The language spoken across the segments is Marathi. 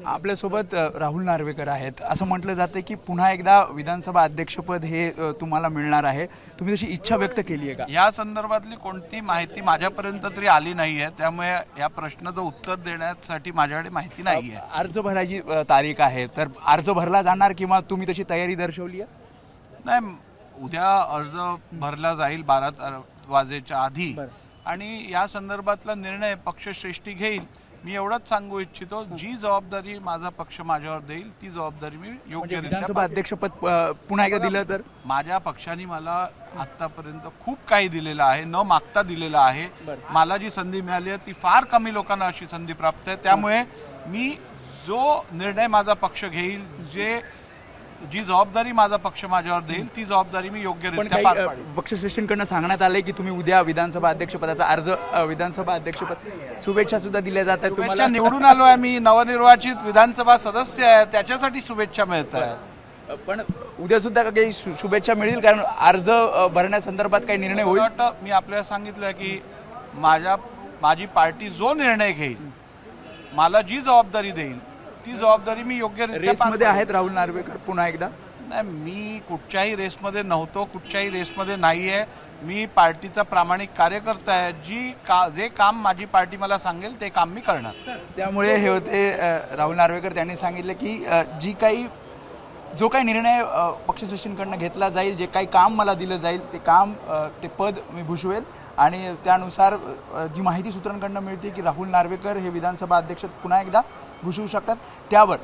आपल्यासोबत राहुल नार्वेकर आहेत। असं म्हटलं जातं की पुन्हा एकदा विधानसभा अध्यक्षपद हे तुम्हाला मिळणार आहे। तुम्ही तशी इच्छा व्यक्त केली आहे का? या संदर्भातली कोणती माहिती माझ्यापर्यंत तरी आली नाहीये, त्यामुळे या प्रश्नाचं उत्तर देण्यासाठी माझ्याकडे माहिती नाहीये। अर्ज भरायची तारीख आहे, तर अर्ज भरला जाणार किंवा तुम्ही तशी तयारी दर्शवली आहे? नाही, उद्या अर्ज भरला जाईल 12 वाजेच्या आधी आणि या संदर्भातला निर्णय पक्षश्रेष्ठी घेईल। मी एवढंच सांगू इच्छितो, जी जबाबदारी माझा पक्ष माझ्यावर देईल ती जबाबदारी मी योग्य विधानसभा अध्यक्षपद पुन्हा एकदा दिलं तर? माझ्या पक्षाने मला आतापर्यंत खूप काही दिलेलं आहे, न मागता दिलेलं आहे। मला जी संधी मिळाली आहे ती फार कमी लोकांना अशी संधी प्राप्त आहे, त्यामुळे मी जो निर्णय माझा पक्ष घेईल, जी जबाबदारी माझा पक्ष माझ्यावर देईल ती जबाबदारी मी योग्यरित्या पार पाडेल। पक्षश्रेष्ठींकडून सांगण्यात आलंय की तुम्ही उद्या विधानसभा अध्यक्षपदाचा अर्ज विधानसभा अध्यक्षपद शुभेच्छा सुद्धा दिल्या जातात तुम्हाला? निवडून आलोय मी, नवनिर्वाचित विधानसभा सदस्य आहे, त्याच्यासाठी शुभेच्छा मिळत आहेत। पण उद्या सुद्धा काही शुभेच्छा मिळेल, कारण अर्ज भरण्यासंदर्भात काही निर्णय होईल? मी आपल्याला सांगितलं की माझी पार्टी जो निर्णय घेईल, मला जी जबाबदारी देईल ती जबाबदारी मी योग्य रेसमध्ये आहेत राहुल नार्वेकर पुन्हा एकदा? नाही, मी कुठच्याही रेसमध्ये नव्हतो, कुठच्याही रेसमध्ये नाहीये। मी पार्टीचा प्रामाणिक कार्यकर्ता आहे। जे काम माझी पार्टी मला सांगेल ते काम मी करणार। त्यामुळे हे होते राहुल नार्वेकर। त्यांनी सांगितलं की जो काही निर्णय पक्षश्रेष्ठींकडून घेतला जाईल, जे काही काम मला दिलं जाईल ते पद मी भूषवेल आणि त्यानुसार जी माहिती सूत्रांकडून मिळते की राहुल नार्वेकर हे विधानसभा अध्यक्ष पुन्हा एकदा भूषवू शकतात, त्यावर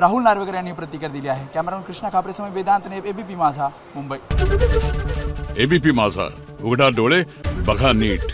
राहुल नार्वेकर यांनी प्रतिक्रिया दिली आहे। कॅमेरामन कृष्णा खापरेसह वेदांत ने एबीपी माझा, मुंबई। एबीपी माझा, उघडा डोळे बघा नीट।